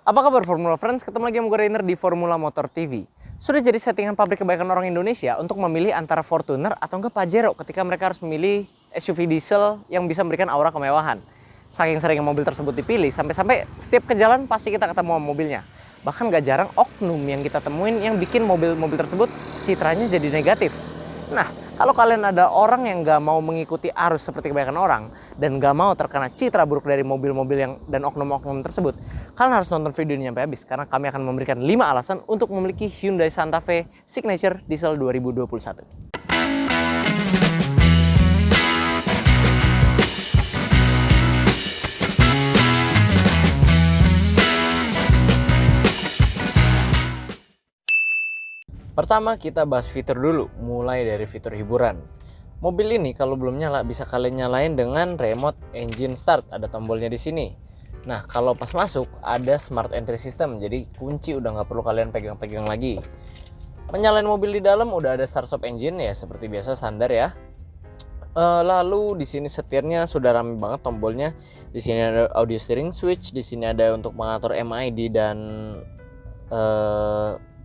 Apa kabar Formula Friends? Ketemu lagi sama gue Rainer di Formula Motor TV. Sudah jadi settingan pabrik kebanyakan orang Indonesia untuk memilih antara Fortuner atau enggak Pajero ketika mereka harus memilih SUV diesel yang bisa memberikan aura kemewahan. Saking seringnya mobil tersebut dipilih, sampai-sampai setiap ke jalan pasti kita ketemu mobilnya. Bahkan gak jarang oknum yang kita temuin yang bikin mobil-mobil tersebut citranya jadi negatif. Nah, kalau kalian ada orang yang gak mau mengikuti arus seperti kebanyakan orang dan gak mau terkena citra buruk dari mobil-mobil yang dan oknum-oknum tersebut, kalian harus nonton video ini sampai habis karena kami akan memberikan 5 alasan untuk memiliki Hyundai Santa Fe Signature Diesel 2021. Pertama kita bahas fitur dulu, mulai dari fitur hiburan. Mobil ini kalau belum nyala bisa kalian nyalain dengan remote engine start, ada tombolnya di sini. Nah kalau pas masuk ada smart entry system, jadi kunci udah nggak perlu kalian pegang-pegang lagi. Menyalain mobil di dalam udah ada start stop engine ya seperti biasa standar ya. Lalu di sini setirnya sudah rame banget tombolnya. Di sini ada audio steering switch, di sini ada untuk mengatur MID dan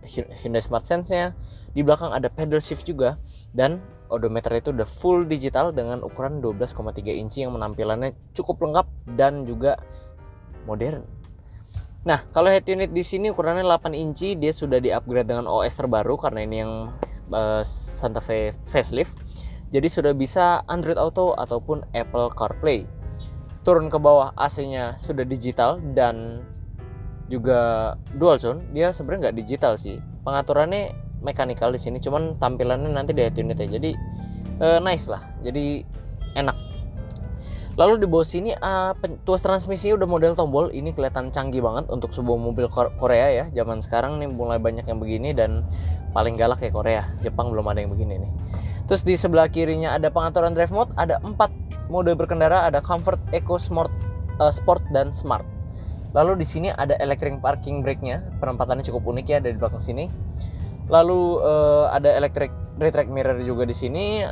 Hyundai Smart Sense-nya. Di belakang ada pedal shift juga dan odometer itu udah full digital dengan ukuran 12,3 inci yang penampilannya cukup lengkap dan juga modern. Nah, kalau head unit di sini ukurannya 8 inci, dia sudah di-upgrade dengan OS terbaru karena ini yang Santa Fe facelift. Jadi sudah bisa Android Auto ataupun Apple CarPlay. Turun ke bawah AC-nya sudah digital dan juga dual zone. Dia sebenarnya nggak digital sih, pengaturannya mechanical di sini, cuman tampilannya nanti di head unit ya, jadi nice lah, jadi enak. Lalu di bawah sini tuas transmisinya udah model tombol, ini kelihatan canggih banget untuk sebuah mobil Korea ya. Zaman sekarang nih mulai banyak yang begini dan paling galak ya Korea, Jepang belum ada yang begini nih. Terus di sebelah kirinya ada pengaturan drive mode, ada 4 mode berkendara, ada Comfort, Eco, Sport dan Smart. Lalu di sini ada electric parking brake-nya, penempatannya cukup unik ya, ada di belakang sini. Lalu ada electric retract mirror juga di sini,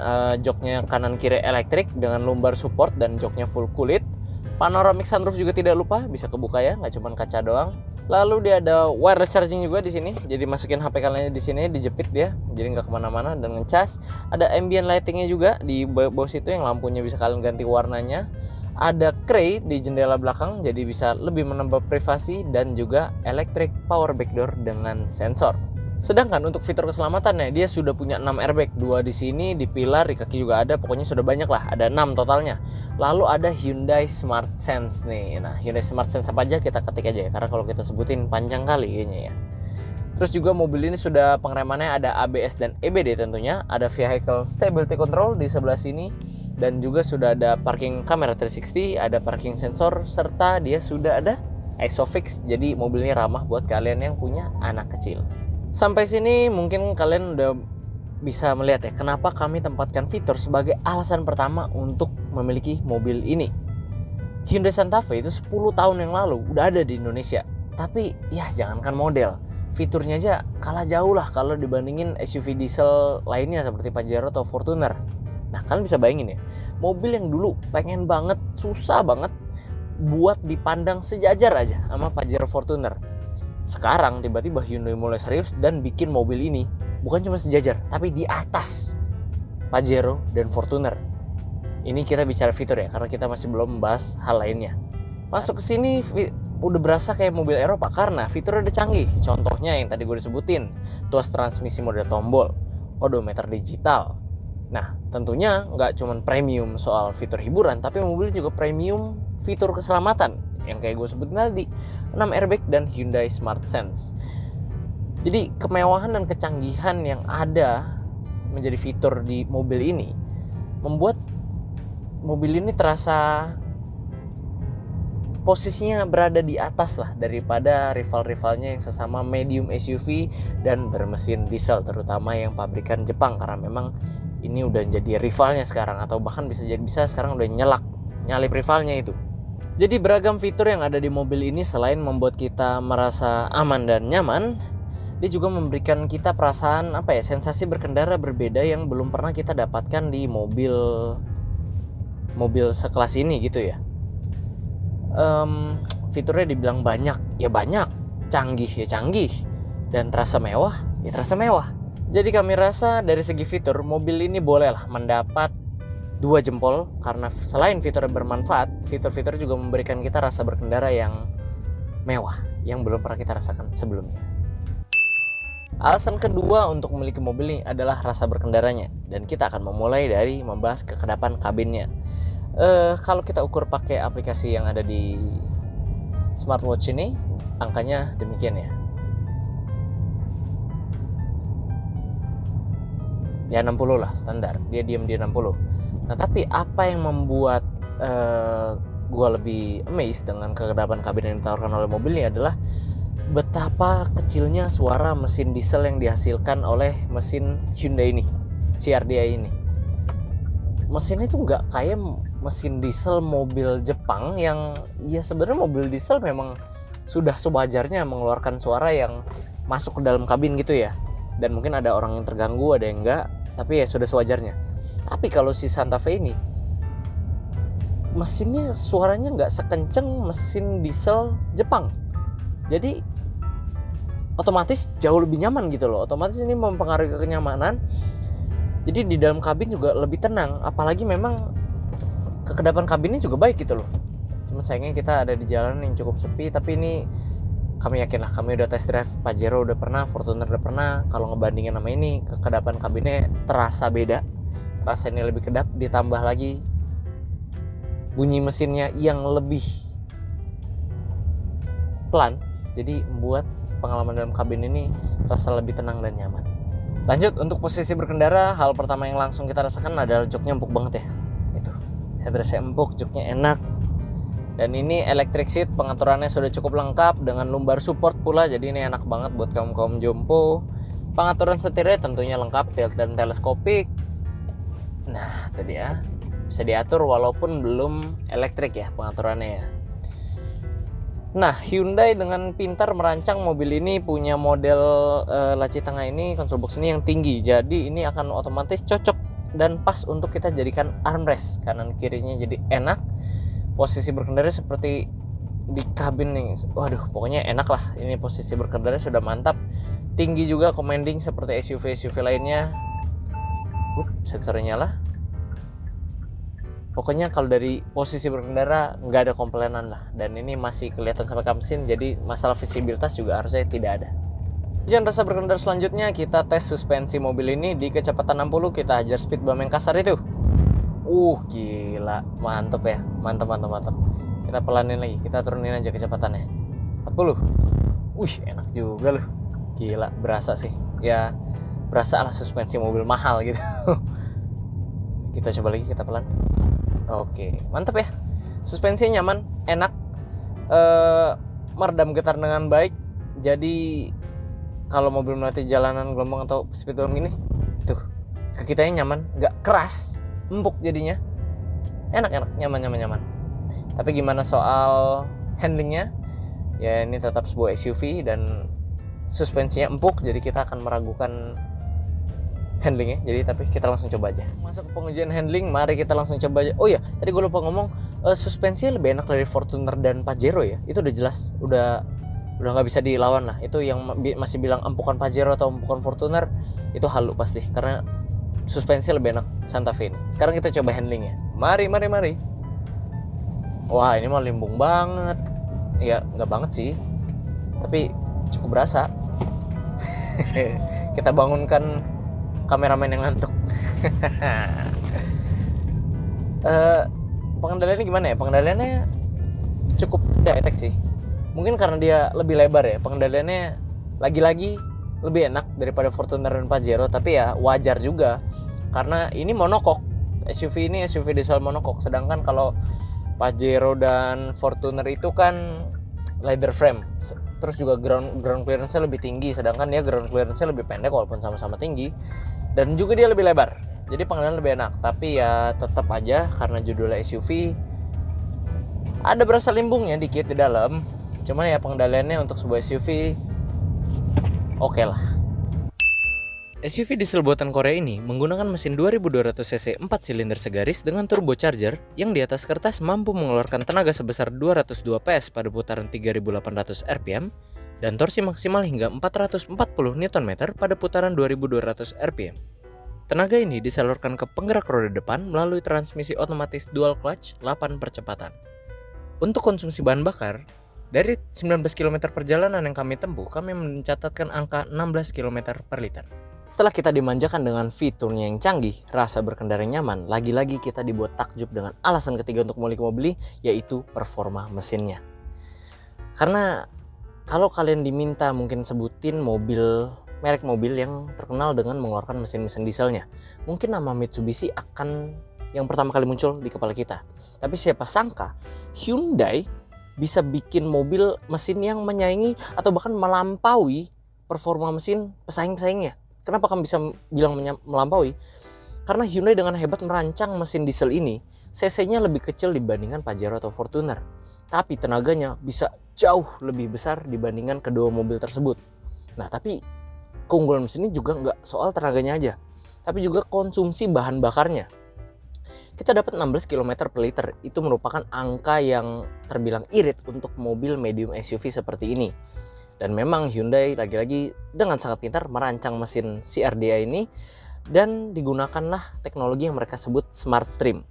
joknya kanan kiri elektrik dengan lumbar support dan joknya full kulit. Panoramic sunroof juga tidak lupa, bisa kebuka ya, nggak cuma kaca doang. Lalu dia ada wireless charging juga di sini, jadi masukin HP kalian di sini, dijepit dia, jadi nggak kemana-mana dan ngecas. Ada ambient lightingnya juga di bawah situ yang lampunya bisa kalian ganti warnanya. Ada Cray di jendela belakang, jadi bisa lebih menambah privasi dan juga electric power back door dengan sensor. Sedangkan untuk fitur keselamatannya dia sudah punya 6 airbag, 2 di sini, di pilar, di kaki juga ada, pokoknya sudah banyak lah, ada 6 totalnya. Lalu ada Hyundai Smart Sense nih. Nah, Hyundai Smart Sense apa aja kita ketik aja ya, karena kalau kita sebutin panjang kali kayaknya ya. Terus juga mobil ini sudah pengeremannya ada ABS dan EBD tentunya, ada Vehicle Stability Control di sebelah sini. Dan juga sudah ada parking camera 360, ada parking sensor, serta dia sudah ada ISOFIX, jadi mobilnya ramah buat kalian yang punya anak kecil. Sampai sini mungkin kalian udah bisa melihat ya kenapa kami tempatkan fitur sebagai alasan pertama untuk memiliki mobil ini. Hyundai Santa Fe itu 10 tahun yang lalu udah ada di Indonesia, tapi ya jangankan model, fiturnya aja kalah jauh lah kalau dibandingin SUV diesel lainnya seperti Pajero atau Fortuner. Nah kalian bisa bayangin ya, mobil yang dulu pengen banget, susah banget buat dipandang sejajar aja sama Pajero Fortuner. Sekarang tiba-tiba Hyundai mulai serius dan bikin mobil ini bukan cuma sejajar, tapi di atas Pajero dan Fortuner. Ini kita bicara fitur ya, karena kita masih belum membahas hal lainnya. Masuk ke sini udah berasa kayak mobil Eropa karena fiturnya udah canggih. Contohnya yang tadi gue disebutin, tuas transmisi model tombol, odometer digital. Nah tentunya nggak cuma premium soal fitur hiburan, tapi mobil juga premium fitur keselamatan yang kayak gue sebutin tadi, 6 airbag dan Hyundai Smart Sense. Jadi kemewahan dan kecanggihan yang ada menjadi fitur di mobil ini membuat mobil ini terasa posisinya berada di atas lah daripada rival-rivalnya yang sesama medium SUV dan bermesin diesel, terutama yang pabrikan Jepang, karena memang ini udah jadi rivalnya sekarang, atau bahkan bisa sekarang udah nyalip rivalnya itu. Jadi beragam fitur yang ada di mobil ini selain membuat kita merasa aman dan nyaman, dia juga memberikan kita perasaan sensasi berkendara berbeda yang belum pernah kita dapatkan di mobil sekelas ini gitu ya. Fiturnya dibilang banyak, ya banyak, canggih ya canggih, dan terasa mewah ya terasa mewah. Jadi kami rasa dari segi fitur, mobil ini bolehlah mendapat 2 jempol, karena selain fitur yang bermanfaat, fitur-fitur juga memberikan kita rasa berkendara yang mewah yang belum pernah kita rasakan sebelumnya. Alasan kedua untuk memiliki mobil ini adalah rasa berkendaranya, dan kita akan memulai dari membahas kekedapan kabinnya. Kalau kita ukur pakai aplikasi yang ada di smartwatch ini, angkanya demikian ya. Ya 60 lah standar, dia diam di 60. Nah tapi apa yang membuat gue lebih amazed dengan kekedapan kabin yang ditawarkan oleh mobil ini adalah betapa kecilnya suara mesin diesel yang dihasilkan oleh mesin Hyundai ini, CR-V ini. Mesinnya itu nggak kayak mesin diesel mobil Jepang yang ya sebenarnya mobil diesel memang sudah sewajarnya mengeluarkan suara yang masuk ke dalam kabin gitu ya. Dan mungkin ada orang yang terganggu, ada yang enggak, tapi ya sudah sewajarnya. Tapi kalau si Santa Fe ini, mesinnya suaranya nggak sekenceng mesin diesel Jepang. Jadi otomatis jauh lebih nyaman gitu loh. Otomatis ini mempengaruhi kenyamanan. Jadi di dalam kabin juga lebih tenang. Apalagi memang kekedapan kabinnya juga baik gitu loh. Cuma sayangnya kita ada di jalan yang cukup sepi. Tapi ini kami yakin lah, kami udah test drive Pajero udah pernah, Fortuner udah pernah. Kalau ngebandingin sama ini, kekedapan kabinnya terasa beda. Terasa ini lebih kedap, ditambah lagi bunyi mesinnya yang lebih pelan, jadi membuat pengalaman dalam kabin ini terasa lebih tenang dan nyaman. Lanjut, untuk posisi berkendara, hal pertama yang langsung kita rasakan adalah joknya empuk banget ya. Itu headrestnya empuk, joknya enak. Dan ini electric seat, pengaturannya sudah cukup lengkap dengan lumbar support pula, jadi ini enak banget buat kaum jompo. Pengaturan setirnya tentunya lengkap, tilt dan teleskopik. Nah itu dia, bisa diatur walaupun belum elektrik ya pengaturannya ya. Nah Hyundai dengan pintar merancang mobil ini punya model laci tengah ini, konsol box ini yang tinggi. Jadi ini akan otomatis cocok dan pas untuk kita jadikan armrest, kanan kirinya jadi enak. Posisi berkendara seperti di kabin nih, waduh pokoknya enak lah. Ini posisi berkendara sudah mantap. Tinggi juga, commanding seperti SUV lainnya. Sensornya nyala. Pokoknya kalau dari posisi berkendara nggak ada komplainan lah. Dan ini masih kelihatan sampai kamsin, jadi masalah visibilitas juga harusnya tidak ada. Jangan rasa berkendara selanjutnya, kita tes suspensi mobil ini di kecepatan 60, kita hajar speed bump yang kasar itu. Gila, mantep ya, mantep. Kita pelanin lagi, kita turunin aja kecepatannya 40. Enak juga loh. Gila, berasa sih. Ya, berasa lah suspensi mobil mahal gitu. Kita coba lagi, kita pelan. Oke, mantep ya. Suspensinya nyaman, enak, meredam getar dengan baik. Jadi kalau mobil melewati jalanan gelombang atau speed bump gini, tuh ke kitanya nyaman, nggak keras, empuk jadinya, enak, nyaman. Tapi gimana soal handlingnya? Ya ini tetap sebuah SUV dan suspensinya empuk, jadi kita akan meragukan handlingnya. Jadi tapi kita langsung coba aja. Masuk ke pengujian handling, mari kita langsung coba aja. Oh iya, tadi gue lupa ngomong, suspensinya lebih enak dari Fortuner dan Pajero ya. Itu udah jelas, udah nggak bisa dilawan lah. Itu yang masih bilang empukan Pajero atau empukan Fortuner, itu halu pasti, karena suspensi lebih enak Santa Fe ini. Sekarang kita coba handlingnya. Mari. Wah ini mah limbung banget. Ya nggak banget sih, tapi cukup berasa. Kita bangunkan kameramen yang ngantuk. Pengendaliannya gimana ya? Pengendaliannya cukup direct sih. Mungkin karena dia lebih lebar ya. Pengendaliannya lagi-lagi lebih enak daripada Fortuner dan Pajero. Tapi ya wajar juga, karena ini monokok. SUV ini SUV diesel monokok. Sedangkan kalau Pajero dan Fortuner itu kan leather frame. Terus juga ground clearance-nya lebih tinggi. Sedangkan dia ground clearance-nya lebih pendek walaupun sama-sama tinggi. Dan juga dia lebih lebar, jadi pengendalian lebih enak. Tapi ya tetap aja karena judulnya SUV, ada berasa limbungnya dikit di dalam. Cuman ya pengendaliannya untuk sebuah SUV oke lah. SUV diesel buatan Korea ini menggunakan mesin 2200 cc 4 silinder segaris dengan turbocharger yang di atas kertas mampu mengeluarkan tenaga sebesar 202 PS pada putaran 3800 rpm dan torsi maksimal hingga 440 Nm pada putaran 2200 rpm. Tenaga ini disalurkan ke penggerak roda depan melalui transmisi otomatis dual clutch 8 percepatan. Untuk konsumsi bahan bakar, dari 19 km perjalanan yang kami tempuh, kami mencatatkan angka 16 km per liter. Setelah kita dimanjakan dengan fiturnya yang canggih, rasa berkendara yang nyaman, lagi-lagi kita dibuat takjub dengan alasan ketiga untuk memiliki mobil ini, yaitu performa mesinnya. Karena kalau kalian diminta mungkin sebutin merek mobil yang terkenal dengan mengeluarkan mesin-mesin dieselnya, mungkin nama Mitsubishi akan yang pertama kali muncul di kepala kita. Tapi siapa sangka Hyundai bisa bikin mobil mesin yang menyaingi atau bahkan melampaui performa mesin pesaing-pesaingnya. Kenapa kami bisa bilang melampaui? Karena Hyundai dengan hebat merancang mesin diesel ini, cc-nya lebih kecil dibandingkan Pajero atau Fortuner. Tapi tenaganya bisa jauh lebih besar dibandingkan kedua mobil tersebut. Nah, tapi keunggulan mesin ini juga nggak soal tenaganya aja, tapi juga konsumsi bahan bakarnya. Kita dapat 16 km per liter, itu merupakan angka yang terbilang irit untuk mobil medium SUV seperti ini. Dan memang Hyundai lagi-lagi dengan sangat pintar merancang mesin CRDI ini dan digunakanlah teknologi yang mereka sebut Smart Stream.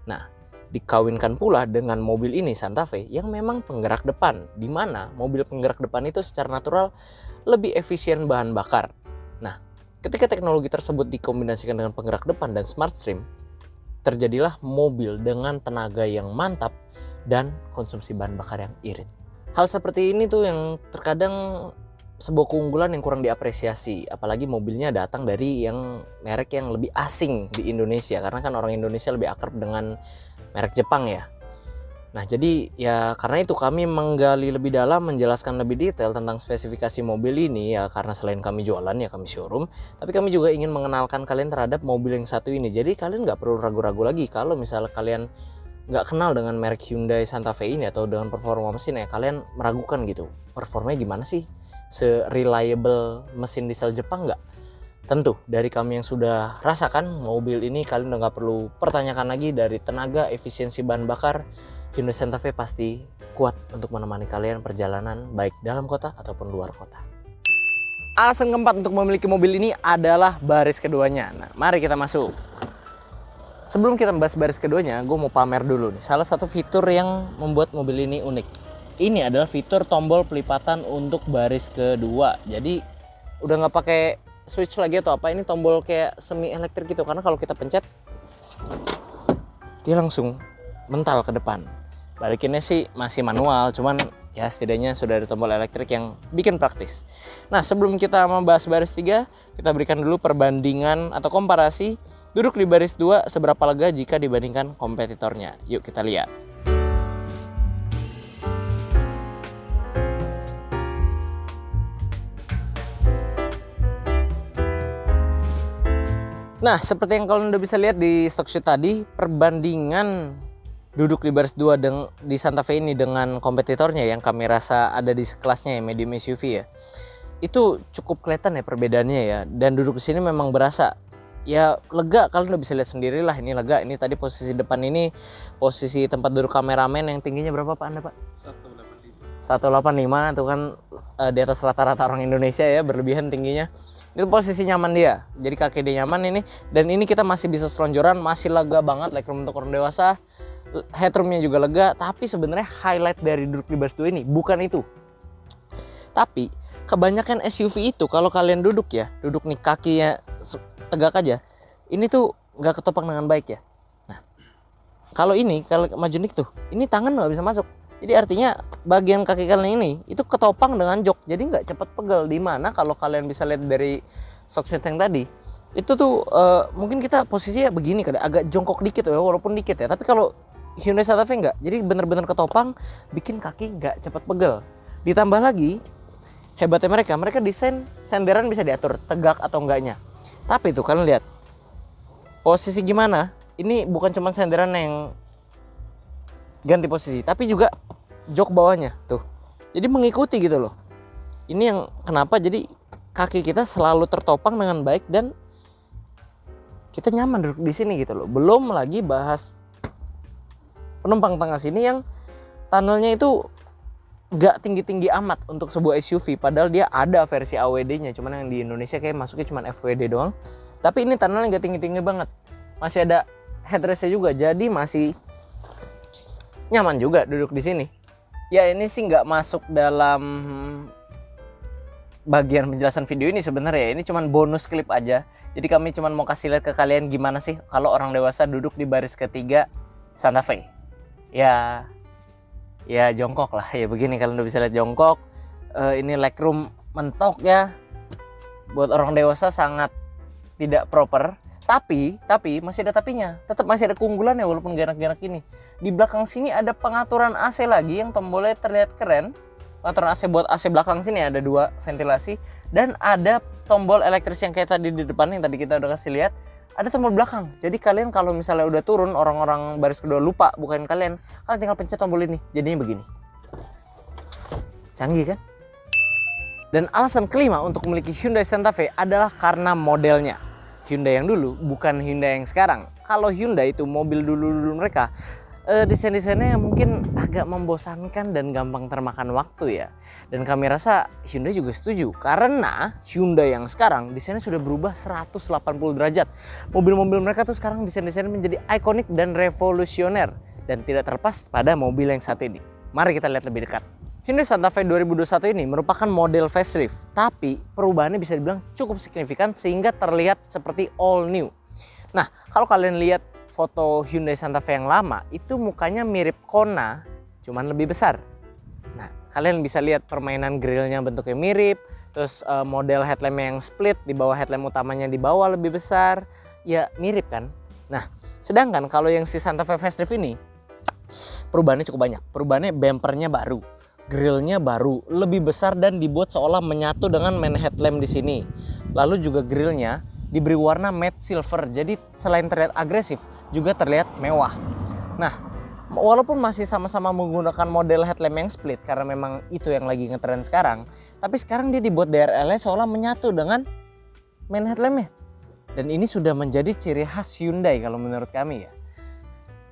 Nah, dikawinkan pula dengan mobil ini Santa Fe yang memang penggerak depan, di mana mobil penggerak depan itu secara natural lebih efisien bahan bakar. Nah, ketika teknologi tersebut dikombinasikan dengan penggerak depan dan Smart Stream, terjadilah mobil dengan tenaga yang mantap dan konsumsi bahan bakar yang irit. Hal seperti ini tuh yang terkadang sebuah keunggulan yang kurang diapresiasi, apalagi mobilnya datang dari yang merek yang lebih asing di Indonesia, karena kan orang Indonesia lebih akrab dengan merek Jepang ya. Nah, jadi ya karena itu kami menggali lebih dalam, menjelaskan lebih detail tentang spesifikasi mobil ini ya, karena selain kami jualan ya kami showroom, tapi kami juga ingin mengenalkan kalian terhadap mobil yang satu ini. Jadi kalian nggak perlu ragu-ragu lagi kalau misalnya kalian nggak kenal dengan merek Hyundai Santa Fe ini atau dengan performa mesin ya, kalian meragukan gitu, performanya gimana sih, se-reliable mesin diesel Jepang nggak? Tentu dari kami yang sudah rasakan mobil ini, kalian udah nggak perlu pertanyakan lagi. Dari tenaga, efisiensi bahan bakar, Hyundai Santa Fe pasti kuat untuk menemani kalian perjalanan baik dalam kota ataupun luar kota. Alasan keempat untuk memiliki mobil ini adalah baris keduanya. Nah, mari kita masuk. Sebelum kita membahas baris keduanya, gue mau pamer dulu nih salah satu fitur yang membuat mobil ini unik. Ini adalah fitur tombol pelipatan untuk baris kedua. Jadi udah nggak pakai switch lagi atau apa, ini tombol kayak semi elektrik gitu, karena kalau kita pencet dia langsung mental ke depan. Balikinnya sih masih manual, cuman ya setidaknya sudah ada tombol elektrik yang bikin praktis. Nah, sebelum kita membahas baris 3, kita berikan dulu perbandingan atau komparasi duduk di baris 2 seberapa lega jika dibandingkan kompetitornya. Yuk kita lihat. Nah, seperti yang kalian udah bisa lihat di stock shoot tadi, perbandingan duduk di baris 2 di Santa Fe ini dengan kompetitornya yang kami rasa ada di kelasnya ya, medium SUV ya, itu cukup kelihatan ya perbedaannya ya. Dan duduk di sini memang berasa ya lega, kalian udah bisa lihat sendiri lah, ini lega. Ini tadi posisi depan ini, posisi tempat duduk kameramen yang tingginya berapa Pak Anda Pak? 185 tuh kan, di atas rata-rata orang Indonesia ya, berlebihan tingginya. Itu posisi nyaman dia, jadi kaki dia nyaman ini. Dan ini kita masih bisa selonjoran, masih lega banget, legroom untuk orang dewasa, headroomnya juga lega. Tapi sebenarnya highlight dari duduk di baris 2 ini bukan itu. Tapi kebanyakan SUV itu kalau kalian duduk ya, duduk nih kakinya tegak aja, ini tuh nggak ketopang dengan baik ya. Nah, kalau ini kalau maju nik tuh, ini tangan nggak bisa masuk. Jadi artinya bagian kaki kalian ini itu ketopang dengan jok, jadi nggak cepat pegel. Dimana kalau kalian bisa lihat dari stock shoot yang tadi, itu tuh mungkin kita posisinya begini kadang agak jongkok dikit ya, walaupun dikit ya. Tapi kalau Hyundai Santa Fe nggak, jadi bener-bener ketopang, bikin kaki nggak cepat pegel. Ditambah lagi hebatnya mereka desain senderan bisa diatur tegak atau enggaknya. Tapi tuh kalian lihat posisi gimana? Ini bukan cuma senderan yang ganti posisi, tapi juga jok bawahnya tuh. Jadi mengikuti gitu loh. Ini yang kenapa jadi kaki kita selalu tertopang dengan baik dan kita nyaman duduk di sini gitu loh. Belum lagi bahas penumpang tengah sini yang tunnelnya itu nggak tinggi-tinggi amat untuk sebuah SUV, padahal dia ada versi AWD-nya, cuman yang di Indonesia kayak masuknya cuman FWD doang. Tapi ini tunnelnya nggak tinggi-tinggi banget, masih ada headrest-nya juga, jadi masih nyaman juga duduk di sini. Ya ini sih nggak masuk dalam bagian penjelasan video ini sebenarnya, ini cuman bonus klip aja. Jadi kami cuman mau kasih lihat ke kalian gimana sih kalau orang dewasa duduk di baris ketiga Santa Fe. Ya jongkok lah, ya begini kalian udah bisa lihat jongkok. Ini legroom mentok ya, buat orang dewasa sangat tidak proper. Tapi masih ada tapinya, tetap masih ada keunggulan ya walaupun gak enak-enak ini. Di belakang sini ada pengaturan AC lagi yang tombolnya terlihat keren. Pengaturan AC buat AC belakang sini ada 2 ventilasi, dan ada tombol elektris yang kayak tadi di depan yang tadi kita udah kasih lihat. Ada tombol belakang, jadi kalian kalau misalnya udah turun, orang-orang baris kedua lupa bukain kalian tinggal pencet tombol ini, jadinya begini. Canggih kan? Dan alasan kelima untuk memiliki Hyundai Santa Fe adalah karena modelnya. Hyundai yang dulu bukan Hyundai yang sekarang. Kalau Hyundai itu mobil dulu mereka, desain-desainnya mungkin agak membosankan dan gampang termakan waktu ya. Dan kami rasa Hyundai juga setuju, karena Hyundai yang sekarang desainnya sudah berubah 180 derajat. Mobil-mobil mereka tuh sekarang desain-desainnya menjadi ikonik dan revolusioner, dan tidak terlepas pada mobil yang satu ini. Mari kita lihat lebih dekat. Hyundai Santa Fe 2021 ini merupakan model facelift, tapi perubahannya bisa dibilang cukup signifikan sehingga terlihat seperti all new. Nah, kalau kalian lihat foto Hyundai Santa Fe yang lama, itu mukanya mirip Kona, cuman lebih besar. Nah, kalian bisa lihat permainan grillnya bentuknya mirip, terus model headlampnya yang split, di bawah headlamp utamanya di bawah lebih besar, ya mirip kan. Nah, sedangkan kalau yang si Santa Fe facelift ini, perubahannya cukup banyak. Perubahannya bumpernya baru, grillnya baru, lebih besar dan dibuat seolah menyatu dengan main headlamp di sini. Lalu juga grillnya diberi warna matte silver, jadi selain terlihat agresif, juga terlihat mewah. Nah, walaupun masih sama-sama menggunakan model headlamp yang split karena memang itu yang lagi ngetren sekarang, tapi sekarang dia dibuat DRL-nya seolah menyatu dengan main headlampnya. Dan ini sudah menjadi ciri khas Hyundai kalau menurut kami ya.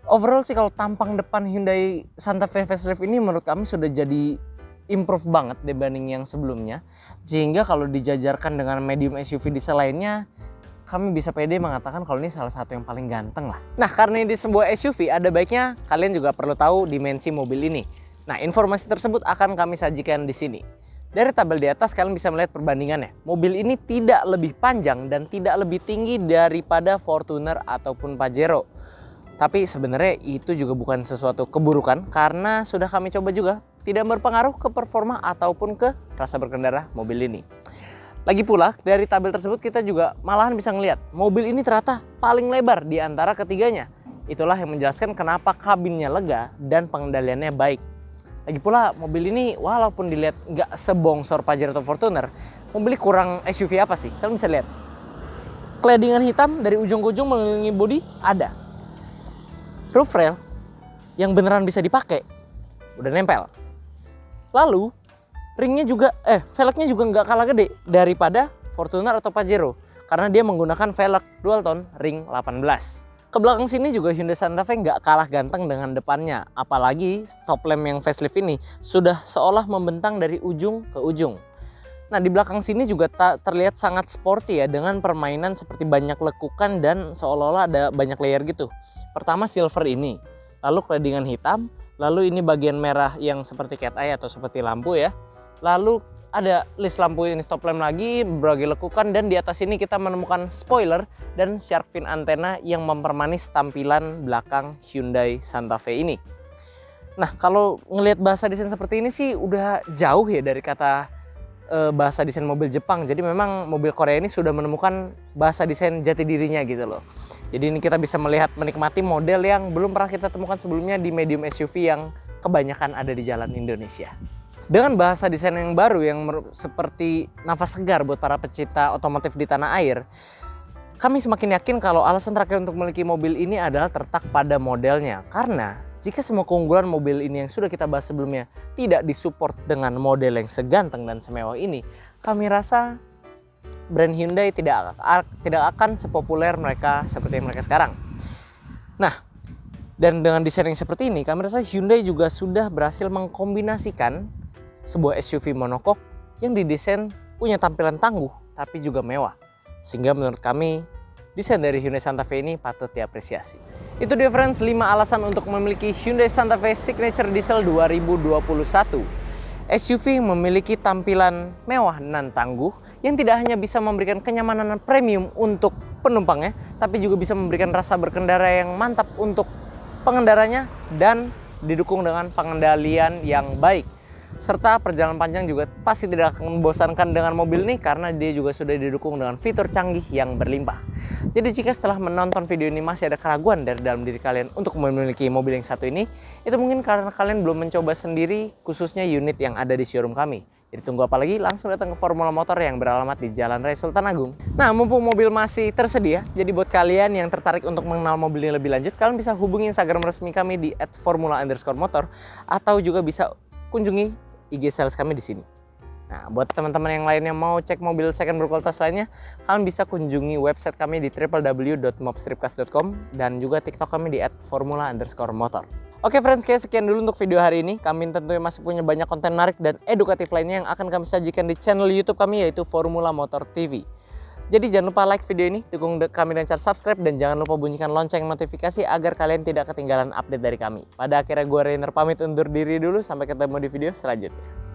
Overall sih kalau tampang depan Hyundai Santa Fe facelift ini menurut kami sudah jadi improve banget dibanding yang sebelumnya. Sehingga kalau dijajarkan dengan medium SUV di selainnya, kami bisa pede mengatakan kalau ini salah satu yang paling ganteng lah. Nah, karena ini sebuah SUV, ada baiknya kalian juga perlu tahu dimensi mobil ini. Nah, informasi tersebut akan kami sajikan di sini. Dari tabel di atas kalian bisa melihat perbandingannya. Mobil ini tidak lebih panjang dan tidak lebih tinggi daripada Fortuner ataupun Pajero. Tapi sebenarnya itu juga bukan sesuatu keburukan, karena sudah kami coba juga, tidak berpengaruh ke performa ataupun ke rasa berkendara mobil ini. Lagi pula dari tabel tersebut kita juga malahan bisa ngelihat mobil ini ternyata paling lebar di antara ketiganya. Itulah yang menjelaskan kenapa kabinnya lega dan pengendaliannya baik. Lagi pula mobil ini walaupun dilihat nggak sebongsor Pajero atau Fortuner, mobil ini kurang SUV apa sih? Kalian bisa lihat. Claddingan hitam dari ujung ke ujung mengelilingi bodi ada. Roof rail yang beneran bisa dipakai udah nempel. Lalu ringnya juga, velgnya juga nggak kalah gede daripada Fortuner atau Pajero, karena dia menggunakan velg dual tone ring 18. Ke belakang sini juga Hyundai Santa Fe nggak kalah ganteng dengan depannya, apalagi stop lamp yang facelift ini sudah seolah membentang dari ujung ke ujung. Nah, di belakang sini juga terlihat sangat sporty ya, dengan permainan seperti banyak lekukan dan seolah-olah ada banyak layer gitu. Pertama silver ini, lalu claddingan hitam, lalu ini bagian merah yang seperti cat eye atau seperti lampu ya. Lalu ada list lampu ini stop lamp lagi, berbagai lekukan, dan di atas ini kita menemukan spoiler dan shark fin antena yang mempermanis tampilan belakang Hyundai Santa Fe ini. Nah, kalau ngelihat bahasa desain seperti ini sih udah jauh ya dari kata bahasa desain mobil Jepang. Jadi memang mobil Korea ini sudah menemukan bahasa desain jati dirinya gitu loh. Jadi ini kita bisa melihat, menikmati model yang belum pernah kita temukan sebelumnya di medium SUV yang kebanyakan ada di jalan Indonesia. Dengan bahasa desain yang baru yang seperti nafas segar buat para pecinta otomotif di tanah air, kami semakin yakin kalau alasan terakhir untuk memiliki mobil ini adalah terletak pada modelnya. Karena jika semua keunggulan mobil ini yang sudah kita bahas sebelumnya tidak disupport dengan model yang seganteng dan semewah ini, kami rasa brand Hyundai tidak akan sepopuler mereka seperti mereka sekarang. Nah, dan dengan desain yang seperti ini, kami rasa Hyundai juga sudah berhasil mengkombinasikan sebuah SUV monokok yang didesain punya tampilan tangguh tapi juga mewah. Sehingga menurut kami, desain dari Hyundai Santa Fe ini patut diapresiasi. Itu dia friends, 5 alasan untuk memiliki Hyundai Santa Fe Signature Diesel 2021. SUV memiliki tampilan mewah dan tangguh yang tidak hanya bisa memberikan kenyamanan premium untuk penumpangnya, tapi juga bisa memberikan rasa berkendara yang mantap untuk pengendaranya dan didukung dengan pengendalian yang baik. Serta perjalanan panjang juga pasti tidak akan membosankan dengan mobil ini karena dia juga sudah didukung dengan fitur canggih yang berlimpah. Jadi jika setelah menonton video ini masih ada keraguan dari dalam diri kalian untuk memiliki mobil yang satu ini, itu mungkin karena kalian belum mencoba sendiri khususnya unit yang ada di showroom kami. Jadi tunggu apa lagi, langsung datang ke Formula Motor yang beralamat di Jalan Raya Sultan Agung. Nah, mumpung mobil masih tersedia, jadi buat kalian yang tertarik untuk mengenal mobil ini lebih lanjut, kalian bisa hubungi Instagram resmi kami di @formula_motor atau juga bisa kunjungi IG sales kami di sini. Nah, buat teman-teman yang lain yang mau cek mobil second berkualitas lainnya, kalian bisa kunjungi website kami di www.mobstripcast.com dan juga TikTok kami di @formula_motor. Oke friends, kayak sekian dulu untuk video hari ini. Kami tentunya masih punya banyak konten menarik dan edukatif lainnya yang akan kami sajikan di channel YouTube kami yaitu Formula Motor TV. Jadi jangan lupa like video ini, dukung kami dengan cara subscribe, dan jangan lupa bunyikan lonceng notifikasi agar kalian tidak ketinggalan update dari kami. Pada akhirnya gue Rainer pamit undur diri dulu, sampai ketemu di video selanjutnya.